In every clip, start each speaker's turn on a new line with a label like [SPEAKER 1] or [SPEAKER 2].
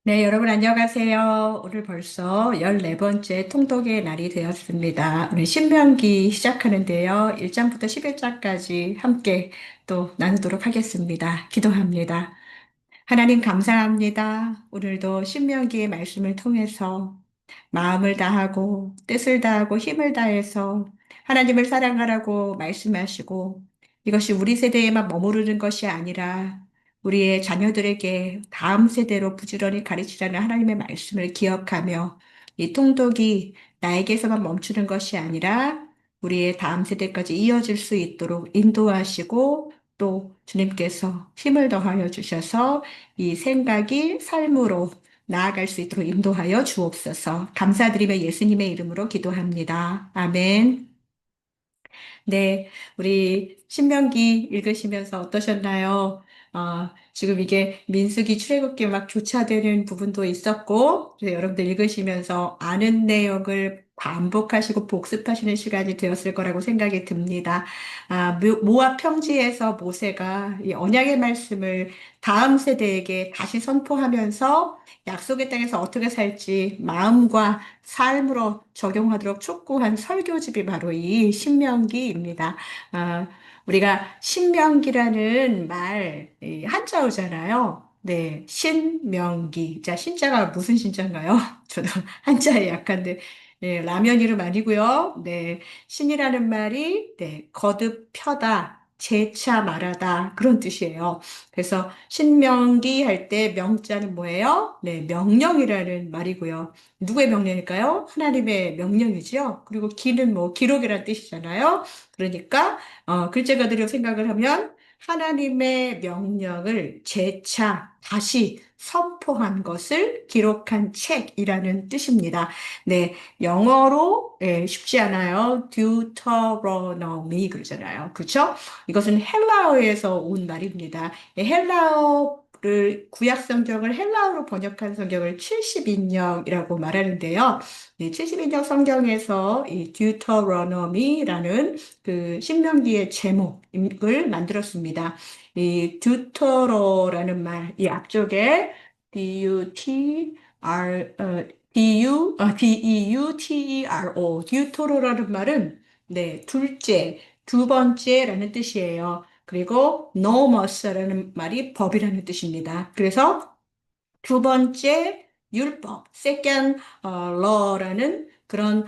[SPEAKER 1] 네, 여러분 안녕하세요. 오늘 벌써 14번째 통독의 날이 되었습니다. 오늘 신명기 시작하는데요. 1장부터 11장까지 함께 또 나누도록 하겠습니다. 기도합니다. 하나님 감사합니다. 오늘도 신명기의 말씀을 통해서 마음을 다하고 뜻을 다하고 힘을 다해서 하나님을 사랑하라고 말씀하시고 이것이 우리 세대에만 머무르는 것이 아니라 우리의 자녀들에게 다음 세대로 부지런히 가르치라는 하나님의 말씀을 기억하며 이 통독이 나에게서만 멈추는 것이 아니라 우리의 다음 세대까지 이어질 수 있도록 인도하시고 또 주님께서 힘을 더하여 주셔서 이 생각이 삶으로 나아갈 수 있도록 인도하여 주옵소서. 감사드리며 예수님의 이름으로 기도합니다. 아멘. 네, 우리 신명기 읽으시면서 어떠셨나요? 지금 이게 민수기 출애굽기 막 교차되는 부분도 있었고, 그래서 여러분들 읽으시면서 아는 내용을 반복하시고 복습하시는 시간이 되었을 거라고 생각이 듭니다. 모압 평지에서 모세가 이 언약의 말씀을 다음 세대에게 다시 선포하면서 약속의 땅에서 어떻게 살지 마음과 삶으로 적용하도록 촉구한 설교집이 바로 이 신명기입니다. 아, 우리가 신명기라는 이 한자어잖아요. 네, 신명기. 자, 신자가 무슨 신자인가요? 저도 한자에 약한데, 네, 라면 이름 아니고요. 네, 신이라는 말이 네, 거듭 펴다, 재차 말하다 그런 뜻이에요. 그래서 신명기 할 때 명자는 뭐예요? 네, 명령이라는 말이고요. 누구의 명령일까요? 하나님의 명령이죠. 그리고 기는 뭐 기록이란 뜻이잖아요. 그러니까 글자 그대로 생각을 하면 하나님의 명령을 재차 다시 선포한 것을 기록한 책이라는 뜻입니다. 네, 영어로 쉽지 않아요. Deuteronomy 그러잖아요. 그렇죠? 이것은 헬라어에서 온 말입니다. 헬라어를 구약 성경을 헬라어로 번역한 성경을 70인역이라고 말하는데요. 네, 70인역 성경에서 이 듀터로노미라는 그 신명기의 제목을 만들었습니다. 이 듀터로라는 말, 이 앞쪽에 D-U-T-R, 듀토로라는 말은 네, 둘째, 두 번째라는 뜻이에요. 그리고 nomous라는 말이 법이라는 뜻입니다. 그래서 두 번째 율법, second law라는 그런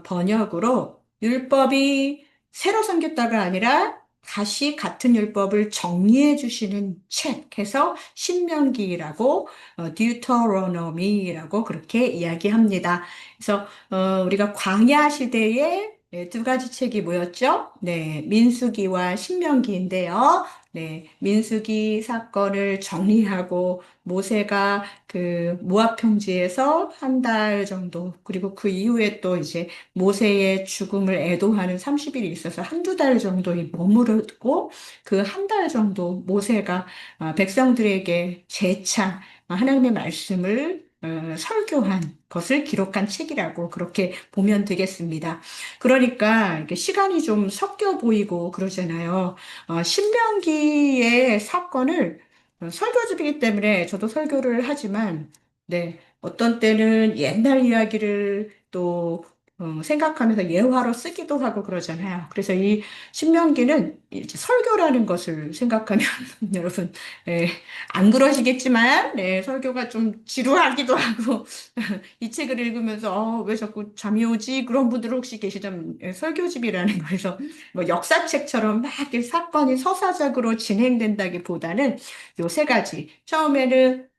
[SPEAKER 1] 번역으로 율법이 새로 생겼다가 아니라 다시 같은 율법을 정리해 주시는 책 해서 신명기라고 Deuteronomy라고 그렇게 이야기합니다. 그래서 우리가 광야 시대에 두 가지 책이 뭐였죠? 네, 민수기와 신명기인데요. 네, 민수기 사건을 정리하고 모세가 그 모압 평지에서 한 달 정도, 그리고 그 이후에 또 이제 모세의 죽음을 애도하는 30일이 있어서 한두 달 정도 머무르고 그 한 달 정도 모세가 백성들에게 재차 하나님의 말씀을 설교한 것을 기록한 책이라고 그렇게 보면 되겠습니다. 그러니까 이렇게 시간이 좀 섞여 보이고 그러잖아요. 신명기의 사건을 설교집이기 때문에 저도 설교를 하지만, 네, 어떤 때는 옛날 이야기를 또 생각하면서 예화로 쓰기도 하고 그러잖아요. 그래서 이 신명기는 이제 설교라는 것을 생각하면 여러분, 예, 안 그러시겠지만, 네, 설교가 좀 지루하기도 하고 이 책을 읽으면서 왜 자꾸 잠이 오지? 그런 분들 혹시 계시다면 설교집이라는 거에서 뭐 역사책처럼 막 이렇게 사건이 서사적으로 진행된다기보다는 요 세 가지. 처음에는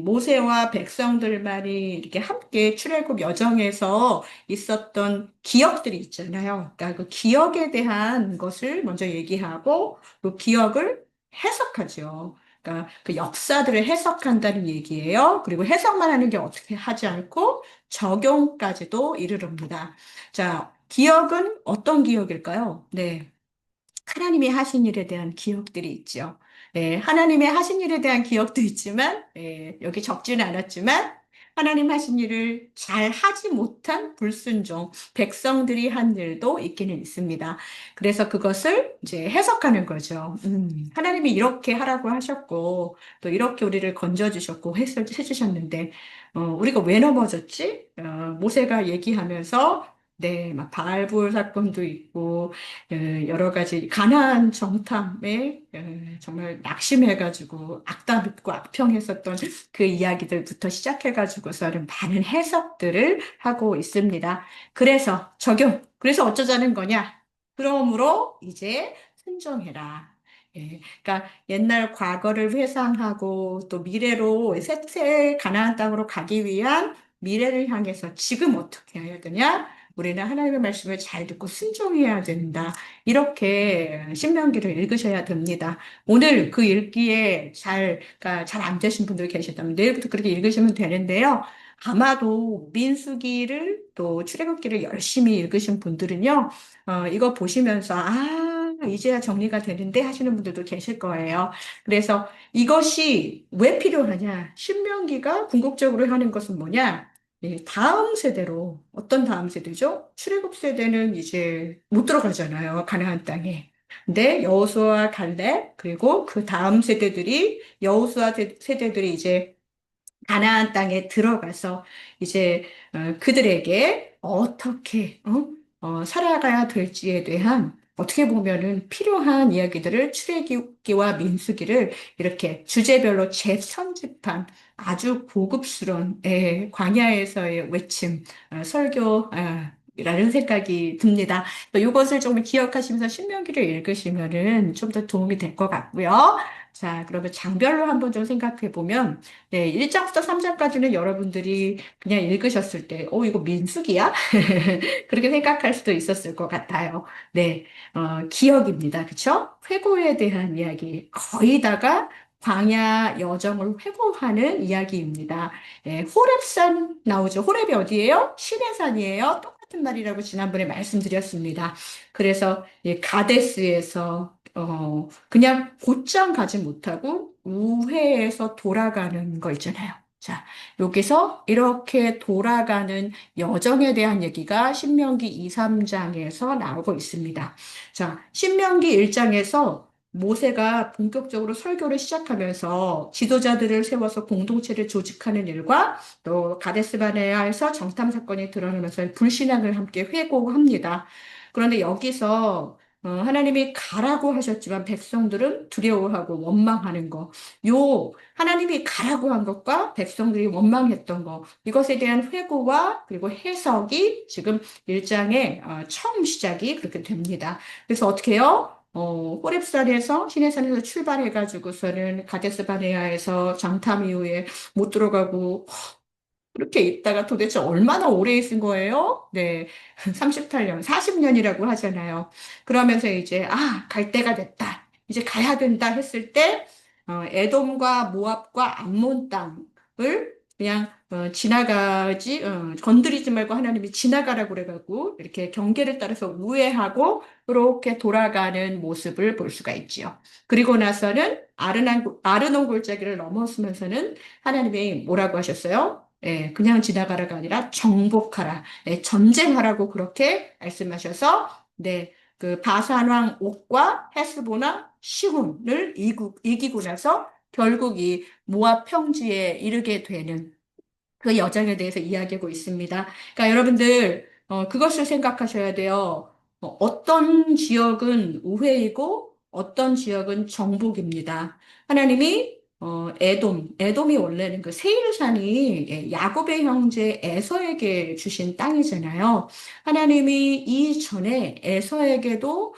[SPEAKER 1] 모세와 백성들만이 이렇게 함께 출애굽 여정에서 있었던 기억들이 있잖아요. 그러니까 그 기억에 대한 것을 먼저 얘기하고 그 기억을 해석하죠. 그러니까 그 역사들을 해석한다는 얘기예요. 그리고 해석만 하는 게 어떻게 하지 않고 적용까지도 이르릅니다. 자, 기억은 어떤 기억일까요? 네. 하나님이 하신 일에 대한 기억들이 있죠. 네, 하나님의 하신 일에 대한 기억도 있지만, 여기 적지는 않았지만, 하나님 하신 일을 잘 하지 못한 불순종, 백성들이 한 일도 있기는 있습니다. 그래서 그것을 이제 해석하는 거죠. 하나님이 이렇게 하라고 하셨고, 또 이렇게 우리를 건져주셨고, 해주셨는데, 우리가 왜 넘어졌지? 모세가 얘기하면서, 네, 막 바알볼 사건도 있고, 여러 가지 가나안 정탐에 정말 낙심해가지고 악다 믿고 악평했었던 그 이야기들부터 시작해가지고서는 많은 해석들을 하고 있습니다. 그래서 적용. 그래서 어쩌자는 거냐? 그러므로 이제 순종해라. 그러니까 옛날 과거를 회상하고 또 미래로 새 가나안 땅으로 가기 위한 미래를 향해서 지금 어떻게 해야 되냐? 우리는 하나님의 말씀을 잘 듣고 순종해야 된다. 이렇게 신명기를 읽으셔야 됩니다. 오늘 그 읽기에 그러니까 잘 안 되신 분들 계시다면 내일부터 그렇게 읽으시면 되는데요. 아마도 민수기를 또 출애굽기를 열심히 읽으신 분들은요, 이거 보시면서, 이제야 정리가 되는데 하시는 분들도 계실 거예요. 그래서 이것이 왜 필요하냐? 신명기가 궁극적으로 하는 것은 뭐냐? 다음 세대로, 어떤 다음 세대죠? 출애굽 세대는 이제 못 들어가잖아요. 가나안 땅에. 근데 여호수아와 갈렙 그리고 그 다음 세대들이 세대들이 이제 가나안 땅에 들어가서 이제 그들에게 어떻게 살아가야 될지에 대한 어떻게 보면은 필요한 이야기들을 출애굽기와 민수기를 이렇게 주제별로 재편집한 아주 고급스러운 광야에서의 외침 설교 라는 생각이 듭니다. 이것을 좀 기억하시면서 신명기를 읽으시면은 좀 더 도움이 될 것 같고요. 자, 그러면 장별로 한번 좀 생각해 보면 네, 1장부터 3장까지는 여러분들이 그냥 읽으셨을 때, 이거 민수기야? 그렇게 생각할 수도 있었을 것 같아요. 네, 기억입니다. 그쵸? 회고에 대한 이야기. 거의 다가 광야 여정을 회고하는 이야기입니다. 호렙산 나오죠. 호렙이 어디예요? 시내산이에요. 똑같은 말이라고 지난번에 말씀드렸습니다. 그래서 가데스에서 그냥 곧장 가지 못하고 우회해서 돌아가는 거 있잖아요. 자, 여기서 이렇게 돌아가는 여정에 대한 얘기가 신명기 2, 3장에서 나오고 있습니다. 자, 신명기 1장에서 모세가 본격적으로 설교를 시작하면서 지도자들을 세워서 공동체를 조직하는 일과 또 가데스 바네아에서 정탐 사건이 드러나면서 불신앙을 함께 회고합니다. 그런데 여기서 하나님이 가라고 하셨지만 백성들은 두려워하고 원망하는 거. 하나님이 가라고 한 것과 백성들이 원망했던 거. 이것에 대한 회고와 그리고 해석이 지금 1장의 처음 시작이 그렇게 됩니다. 그래서 어떻게 해요? 호렙산에서, 시내산에서 출발해가지고서는 가데스 바네아에서 장탐 이후에 못 들어가고 그렇게 있다가 도대체 얼마나 오래 있은 거예요? 네, 38년, 40년이라고 하잖아요. 그러면서 이제, 갈 때가 됐다. 이제 가야 된다 했을 때, 에돔과 모압과 암몬 땅을 그냥 건드리지 말고 하나님이 지나가라고 그래가지고 이렇게 경계를 따라서 우회하고 이렇게 돌아가는 모습을 볼 수가 있지요. 그리고 나서는 아르논 골짜기를 넘어서면서는 하나님이 뭐라고 하셨어요? 그냥 지나가라가 아니라 정복하라, 전쟁하라고 그렇게 말씀하셔서, 네, 그 바산 왕 옥과 헤스본 왕 시혼을 이기고 나서 결국 이 모압 평지에 이르게 되는 그 여정에 대해서 이야기하고 있습니다. 그러니까 여러분들, 그것을 생각하셔야 돼요. 어떤 지역은 우회이고 어떤 지역은 정복입니다. 하나님이 에돔이 원래는 그 세일산이 야곱의 형제 에서에게 주신 땅이잖아요. 하나님이 이전에 에서에게도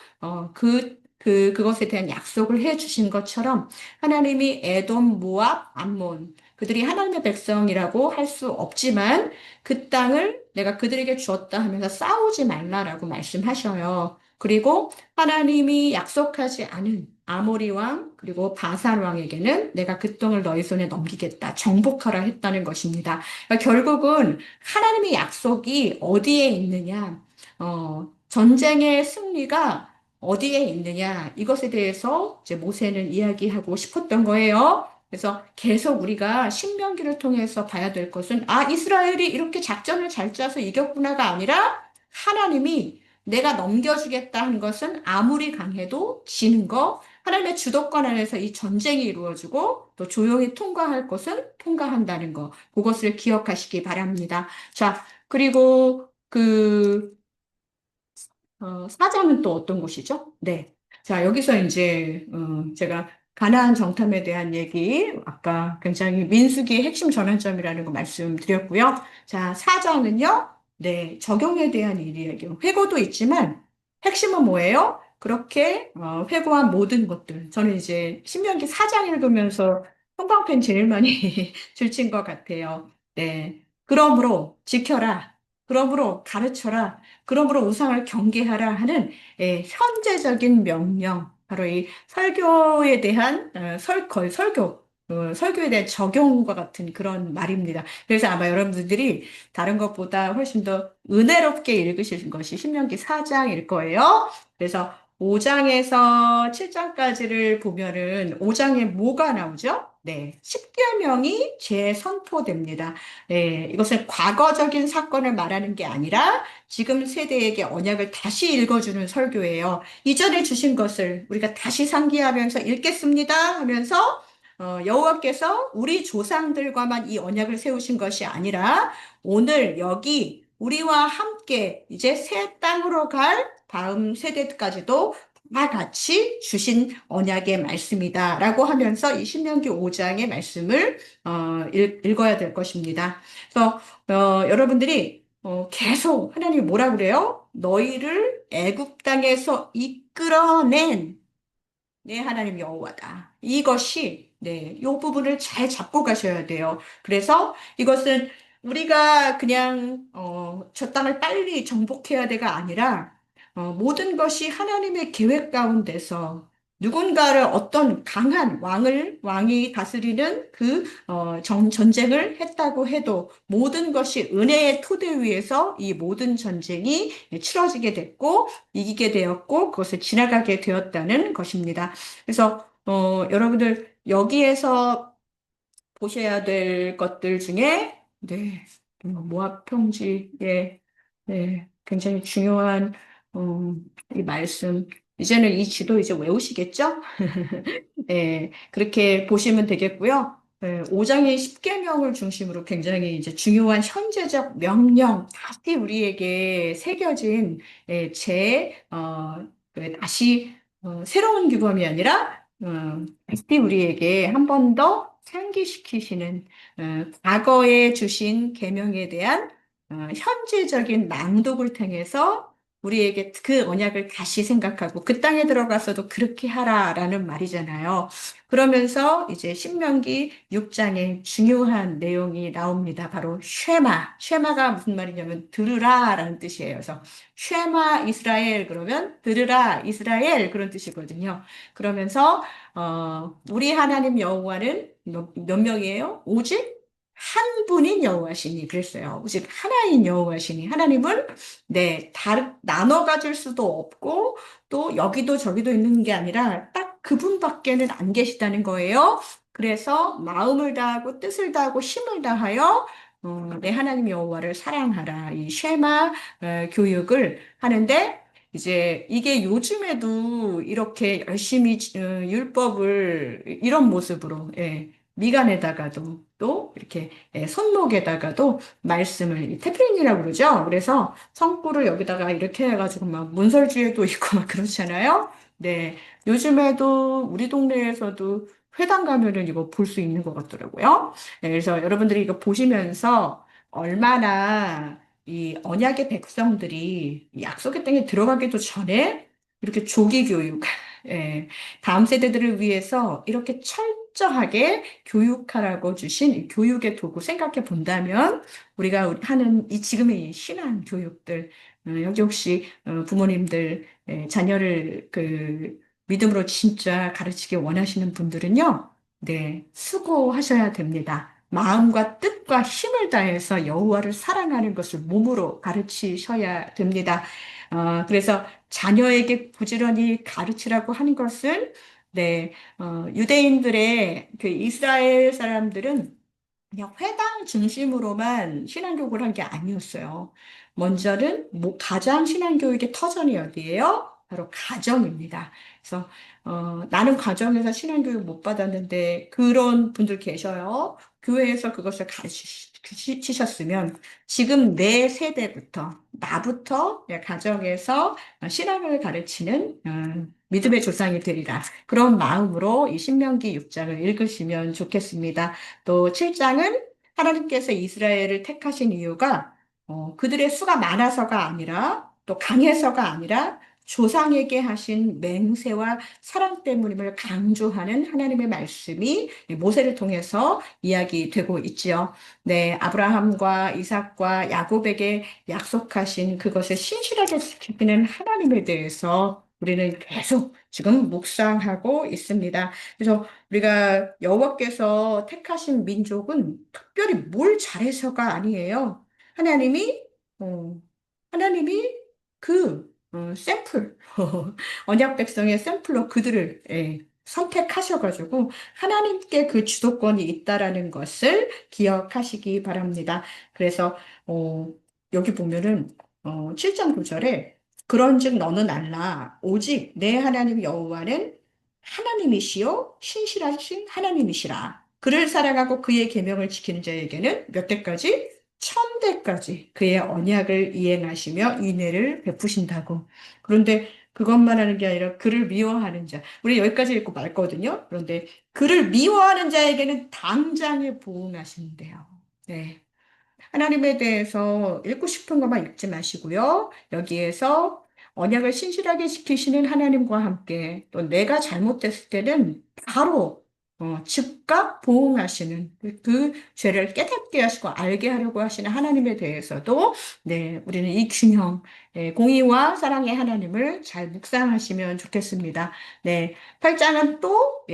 [SPEAKER 1] 그것에 대한 약속을 해 주신 것처럼 하나님이 에돔, 모압, 암몬 그들이 하나님의 백성이라고 할 수 없지만 그 땅을 내가 그들에게 주었다 하면서 싸우지 말라라고 말씀하셔요. 그리고 하나님이 약속하지 않은 아모리 왕 그리고 바산 왕에게는 내가 그 땅을 너희 손에 넘기겠다. 정복하라 했다는 것입니다. 그러니까 결국은 하나님의 약속이 어디에 있느냐? 전쟁의 승리가 어디에 있느냐? 이것에 대해서 이제 모세는 이야기하고 싶었던 거예요. 그래서 계속 우리가 신명기를 통해서 봐야 될 것은, 아, 이스라엘이 이렇게 작전을 잘 짜서 이겼구나가 아니라 하나님이 내가 넘겨주겠다 한 것은 아무리 강해도 지는 거, 하나님의 주도권 안에서 이 전쟁이 이루어지고 또 조용히 통과할 것은 통과한다는 거, 그것을 기억하시기 바랍니다. 자, 그리고 사장은 또 어떤 곳이죠? 네. 자, 여기서 이제, 제가 가나안 정탐에 대한 얘기, 아까 굉장히 민수기의 핵심 전환점이라는 거 말씀드렸고요. 자, 사장은요, 네, 적용에 대한 일이에요. 회고도 있지만, 핵심은 뭐예요? 그렇게, 회고한 모든 것들. 저는 이제 신명기 4장 읽으면서 형광펜 제일 많이 들친 것 같아요. 네. 그러므로 지켜라. 그러므로 가르쳐라. 그러므로 우상을 경계하라 하는 현재적인 명령, 바로 이 설교에 대한 거의 설교에 대한 적용과 같은 그런 말입니다. 그래서 아마 여러분들이 다른 것보다 훨씬 더 은혜롭게 읽으실 것이 신명기 4장일 거예요. 그래서 5장에서 7장까지를 보면은 5장에 뭐가 나오죠? 네, 십계명이 재선포됩니다. 네, 이것은 과거적인 사건을 말하는 게 아니라 지금 세대에게 언약을 다시 읽어주는 설교예요. 이전에 주신 것을 우리가 다시 상기하면서 읽겠습니다 하면서 여호와께서 우리 조상들과만 이 언약을 세우신 것이 아니라 오늘 여기 우리와 함께 이제 새 땅으로 갈 다음 세대까지도 다 같이 주신 언약의 말씀이다라고 하면서 이 신명기 5장의 말씀을 읽어야 될 것입니다. 그래서 여러분들이 계속 하나님이 뭐라 그래요? 너희를 애굽 땅에서 이끌어낸 네, 하나님 여호와다. 이것이 네, 이 부분을 잘 잡고 가셔야 돼요. 그래서 이것은 우리가 그냥 저 땅을 빨리 정복해야 돼가 아니라 모든 것이 하나님의 계획 가운데서 누군가를 어떤 강한 왕이 다스리는 전쟁을 했다고 해도 모든 것이 은혜의 토대 위에서 이 모든 전쟁이 치러지게 됐고 이기게 되었고 그것을 지나가게 되었다는 것입니다. 그래서 여러분들 여기에서 보셔야 될 것들 중에 네, 모압 평지에 네, 굉장히 중요한 이 말씀 이제는 이 지도 이제 외우시겠죠? 네, 그렇게 보시면 되겠고요. 네, 5장의 10계명을 중심으로 굉장히 이제 중요한 현재적 명령, 다시 우리에게 새겨진 다시 새로운 규범이 아니라 다시 우리에게 한 번 더 상기시키시는 과거에 주신 계명에 대한 현재적인 낭독을 통해서 우리에게 그 언약을 다시 생각하고 그 땅에 들어가서도 그렇게 하라라는 말이잖아요. 그러면서 이제 신명기 6장에 중요한 내용이 나옵니다. 바로 쉐마. 쉐마가 무슨 말이냐면 들으라라는 뜻이에요. 그래서 쉐마 이스라엘 그러면 들으라 이스라엘 그런 뜻이거든요. 그러면서 우리 하나님 여호와는 몇 명이에요? 오직 한 분인 여호와시니 그랬어요. 오직 하나인 여호와시니 하나님은 네, 나눠 가질 수도 없고 또 여기도 저기도 있는 게 아니라 딱 그분밖에는 안 계시다는 거예요. 그래서 마음을 다하고 뜻을 다하고 힘을 다하여 내 하나님 여호와를 사랑하라. 이 쉐마 교육을 하는데 이제 이게 요즘에도 이렇게 열심히 율법을 이런 모습으로 미간에다가도 또 이렇게 손목에다가도 말씀을 테플린이라고 그러죠. 그래서 성구를 여기다가 이렇게 해가지고 막 문설주에도 있고 막 그렇잖아요. 네, 요즘에도 우리 동네에서도 회당 가면은 이거 볼 수 있는 것 같더라고요. 네, 그래서 여러분들이 이거 보시면서 얼마나 이 언약의 백성들이 이 약속의 땅에 들어가기도 전에 이렇게 조기 교육, 예, 다음 세대들을 위해서 이렇게 철저하게 교육하라고 주신 이 교육의 도구 생각해 본다면 우리가 하는 이 지금의 이 신앙 교육들 여기 혹시 부모님들 자녀를 믿음으로 진짜 가르치기 원하시는 분들은요, 네, 수고하셔야 됩니다. 마음과 뜻과 힘을 다해서 여호와를 사랑하는 것을 몸으로 가르치셔야 됩니다. 그래서 자녀에게 부지런히 가르치라고 하는 것은 네, 유대인들의 그 이스라엘 사람들은 그냥 회당 중심으로만 신앙교육을 한 게 아니었어요. 먼저는 가장 신앙교육의 터전이 어디예요? 바로 가정입니다. 그래서 나는 가정에서 신앙교육 못 받았는데 그런 분들 계셔요. 교회에서 그것을 가르치셨으면 지금 내 세대부터 나부터 가정에서 신앙을 가르치는 믿음의 조상이 되리라. 그런 마음으로 이 신명기 6장을 읽으시면 좋겠습니다. 또 7장은 하나님께서 이스라엘을 택하신 이유가 그들의 수가 많아서가 아니라 또 강해서가 아니라 조상에게 하신 맹세와 사랑 때문임을 강조하는 하나님의 말씀이 모세를 통해서 이야기되고 있지요. 네, 아브라함과 이삭과 야곱에게 약속하신 그것을 신실하게 지키는 하나님에 대해서 우리는 계속 지금 묵상하고 있습니다. 그래서 우리가 여호와께서 택하신 민족은 특별히 뭘 잘해서가 아니에요. 하나님이 어, 하나님이 샘플 언약 백성의 샘플로 그들을 선택하셔가지고 하나님께 그 주도권이 있다라는 것을 기억하시기 바랍니다. 그래서 어, 여기 보면은 7장 9절에 그런즉 너는 알라 오직 내 하나님 여호와는 하나님이시요 신실하신 하나님이시라. 그를 사랑하고 그의 계명을 지키는 자에게는 몇 대까지? 천대까지 그의 언약을 이행하시며 인애를 베푸신다고. 그런데 그것만 하는 게 아니라 그를 미워하는 자. 우리 여기까지 읽고 말거든요. 그런데 그를 미워하는 자에게는 당장에 보응하신대요. 네. 하나님에 대해서 읽고 싶은 것만 읽지 마시고요. 여기에서 언약을 신실하게 지키시는 하나님과 함께 또 내가 잘못됐을 때는 바로 즉각 보응하시는 그 죄를 깨닫게 하시고 알게 하려고 하시는 하나님에 대해서도 네, 우리는 이 균형, 공의와 사랑의 하나님을 잘 묵상하시면 좋겠습니다. 네, 8장은 또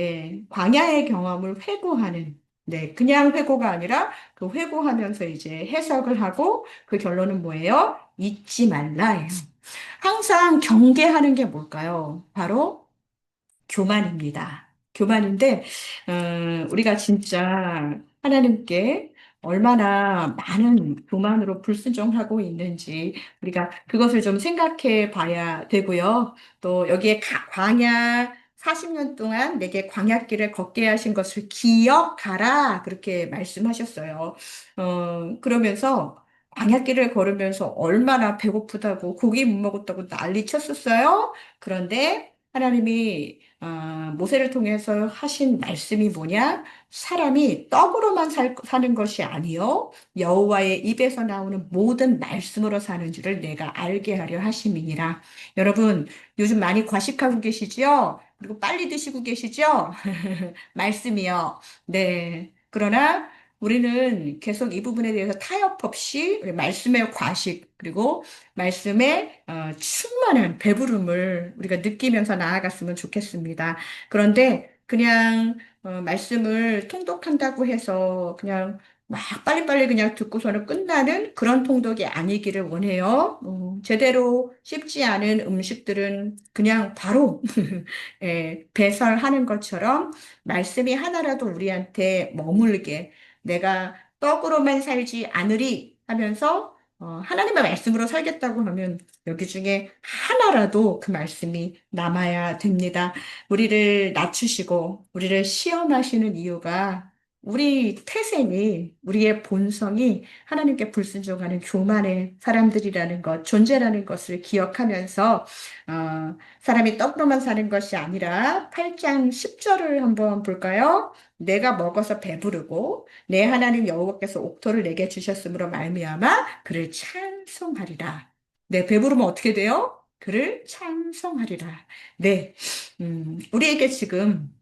[SPEAKER 1] 광야의 경험을 회고하는 네, 그냥 회고가 아니라 그 회고하면서 이제 해석을 하고 그 결론은 뭐예요? 잊지 말라예요. 항상 경계하는 게 뭘까요? 바로 교만입니다. 교만인데, 우리가 진짜 하나님께 얼마나 많은 교만으로 불순종하고 있는지 우리가 그것을 좀 생각해 봐야 되고요. 또 여기에 광야 40년 동안 내게 광야길을 걷게 하신 것을 기억하라. 그렇게 말씀하셨어요. 그러면서 광야길을 걸으면서 얼마나 배고프다고 고기 못 먹었다고 난리 쳤었어요. 그런데 하나님이 모세를 통해서 하신 말씀이 뭐냐? 사람이 떡으로만 사는 것이 아니요 여호와의 입에서 나오는 모든 말씀으로 사는 줄을 내가 알게 하려 하심이니라. 여러분, 요즘 많이 과식하고 계시죠? 그리고 빨리 드시고 계시죠? 말씀이요. 네. 그러나 우리는 계속 이 부분에 대해서 타협 없이 우리 말씀의 과식 그리고 말씀의 충만한 배부름을 우리가 느끼면서 나아갔으면 좋겠습니다. 그런데 그냥 말씀을 통독한다고 해서 그냥 막 빨리빨리 그냥 듣고서는 끝나는 그런 통독이 아니기를 원해요. 제대로 씹지 않은 음식들은 그냥 바로 배설하는 것처럼 말씀이 하나라도 우리한테 머물게 내가 떡으로만 살지 않으리 하면서 하나님의 말씀으로 살겠다고 하면 여기 중에 하나라도 그 말씀이 남아야 됩니다. 우리를 낮추시고 우리를 시험하시는 이유가 우리 태생이, 우리의 본성이 하나님께 불순종하는 교만의 사람들이라는 것, 존재라는 것을 기억하면서 사람이 떡으로만 사는 것이 아니라 8장 10절을 한번 볼까요? 내가 먹어서 배부르고 내 하나님 여호와께서 옥토를 내게 주셨으므로 말미암아 그를 찬송하리라. 네, 배부르면 어떻게 돼요? 그를 찬송하리라. 네, 우리에게 지금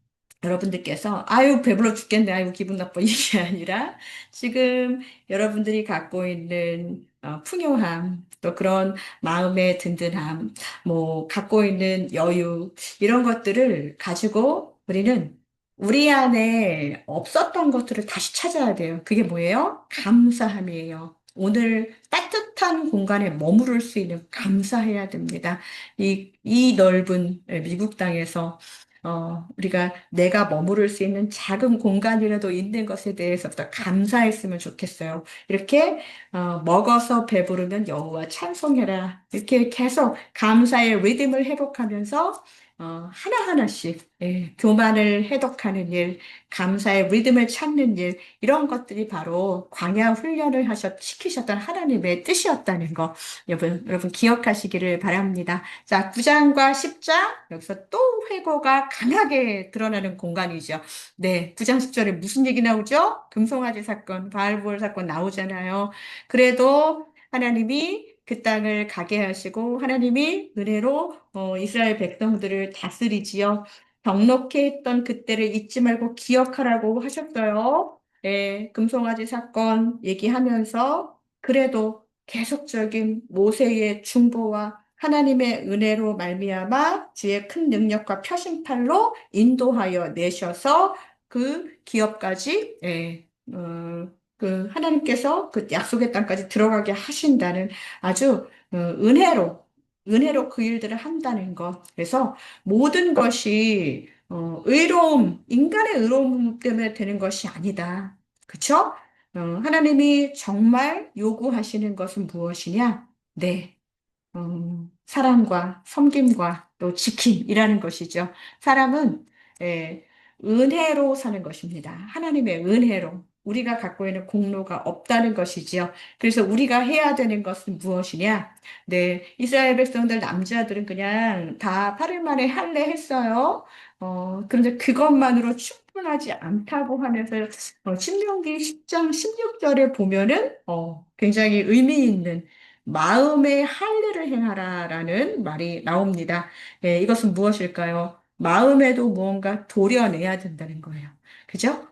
[SPEAKER 1] 여러분들께서 아유 배불러 죽겠네, 아유 기분 나빠 이게 아니라 지금 여러분들이 갖고 있는 풍요함 또 그런 마음의 든든함 뭐 갖고 있는 여유 이런 것들을 가지고 우리는 우리 안에 없었던 것들을 다시 찾아야 돼요. 그게 뭐예요? 감사함이에요. 오늘 따뜻한 공간에 머무를 수 있는 감사해야 됩니다. 이 넓은 미국 땅에서 우리가 내가 머무를 수 있는 작은 공간이라도 있는 것에 대해서부터 감사했으면 좋겠어요. 이렇게 먹어서 배부르면 여호와 찬송해라. 이렇게 계속 감사의 리듬을 회복하면서 하나하나씩 교만을 해독하는 일, 감사의 리듬을 찾는 일, 이런 것들이 바로 광야 훈련을 시키셨던 하나님의 뜻이었다는 거 여러분 기억하시기를 바랍니다. 자, 9장과 10장 여기서 또 회고가 강하게 드러나는 공간이죠. 네, 9장 10절에 무슨 얘기 나오죠? 금송아지 사건, 바알보을 사건 나오잖아요. 그래도 하나님이 그 땅을 가게 하시고 하나님이 은혜로 이스라엘 백성들을 다스리지요. 넉넉히 했던 그때를 잊지 말고 기억하라고 하셨어요. 네, 금송아지 사건 얘기하면서 그래도 계속적인 모세의 중보와 하나님의 은혜로 말미암아 주의 큰 능력과 표심팔로 인도하여 내셔서 그 기업까지 그 하나님께서 그 약속의 땅까지 들어가게 하신다는 아주 은혜로 그 일들을 한다는 것. 그래서 모든 것이 인간의 의로움 때문에 되는 것이 아니다. 그쵸? 하나님이 정말 요구하시는 것은 무엇이냐? 네. 사랑과 섬김과 또 지킴이라는 것이죠. 사람은 예, 은혜로 사는 것입니다. 하나님의 은혜로. 우리가 갖고 있는 공로가 없다는 것이지요. 그래서 우리가 해야 되는 것은 무엇이냐? 네, 이스라엘 백성들 남자들은 그냥 다 8일 만에 할례했어요. 그런데 그것만으로 충분하지 않다고 하면서 신명기 10장 16절에 보면은 굉장히 의미 있는 마음의 할례를 행하라라는 말이 나옵니다. 예, 이것은 무엇일까요? 마음에도 무언가 도려내야 된다는 거예요. 그죠?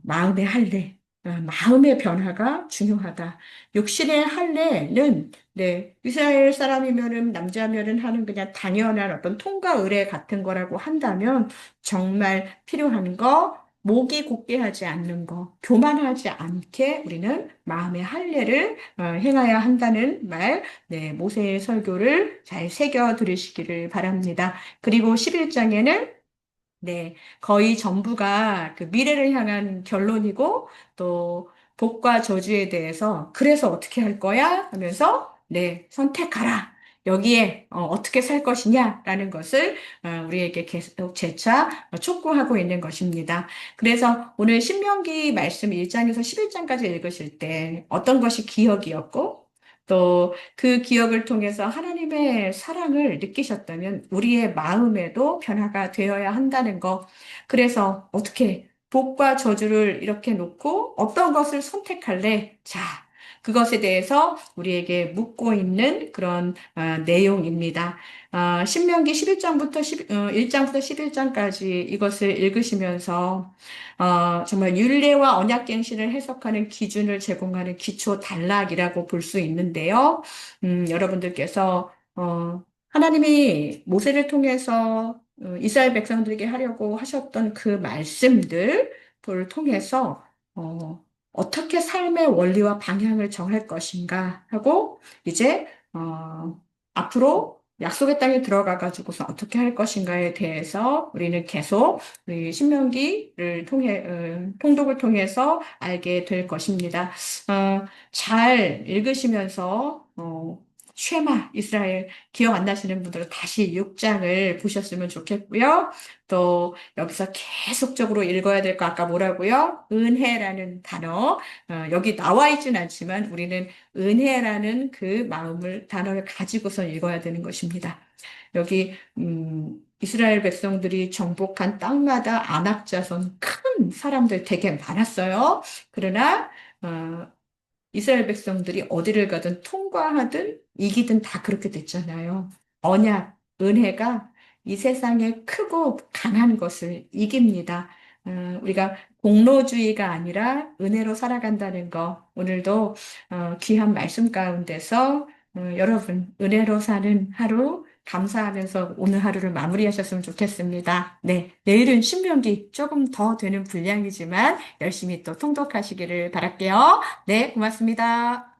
[SPEAKER 1] 마음의 할례, 마음의 변화가 중요하다. 육신의 할례는 네, 이스라엘 사람이면은 남자면은 하는 그냥 당연한 어떤 통과 의례 같은 거라고 한다면 정말 필요한 거, 목이 곧게 하지 않는 거, 교만하지 않게 우리는 마음의 할례를 행해야 한다는 말, 네, 모세의 설교를 잘 새겨 들으시기를 바랍니다. 그리고 11장에는 네, 거의 전부가 그 미래를 향한 결론이고 또 복과 저주에 대해서 그래서 어떻게 할 거야? 하면서 네, 선택하라. 여기에 떻게 살 것이냐라는 것을 우리에게 계속 재차 촉구하고 있는 것입니다. 그래서 오늘 신명기 말씀 1장에서 11장까지 읽으실 때 어떤 것이 기억이었고 또 그 기억을 통해서 하나님의 사랑을 느끼셨다면 우리의 마음에도 변화가 되어야 한다는 거. 그래서 어떻게 복과 저주를 이렇게 놓고 어떤 것을 선택할래? 자, 그것에 대해서 우리에게 묻고 있는 그런 내용입니다. 신명기 11장부터 1장부터 11장까지 이것을 읽으시면서 정말 율례와 언약갱신을 해석하는 기준을 제공하는 기초 단락이라고 볼 수 있는데요. 여러분들께서 하나님이 모세를 통해서 이스라엘 백성들에게 하려고 하셨던 그 말씀들을 통해서 어떻게 삶의 원리와 방향을 정할 것인가 하고 이제 앞으로 약속의 땅에 들어가 가지고서 어떻게 할 것인가에 대해서 우리는 계속 우리 신명기를 통독을 통해서 알게 될 것입니다. 잘 읽으시면서 쉐마 이스라엘 기억 안 나시는 분들은 다시 6장을 보셨으면 좋겠고요. 또 여기서 계속적으로 읽어야 될 거 아까 뭐라고요? 은혜라는 단어. 여기 나와 있진 않지만 우리는 은혜라는 그 단어를 가지고서 읽어야 되는 것입니다. 여기 이스라엘 백성들이 정복한 땅마다 안악자손 큰 사람들 되게 많았어요. 그러나 이스라엘 백성들이 어디를 가든 통과하든 이기든 다 그렇게 됐잖아요. 언약, 은혜가 이 세상에 크고 강한 것을 이깁니다. 우리가 공로주의가 아니라 은혜로 살아간다는 거, 오늘도 귀한 말씀 가운데서 여러분 은혜로 사는 하루 감사하면서 오늘 하루를 마무리하셨으면 좋겠습니다. 네, 내일은 신명기 조금 더 되는 분량이지만 열심히 또 통독하시기를 바랄게요. 네, 고맙습니다.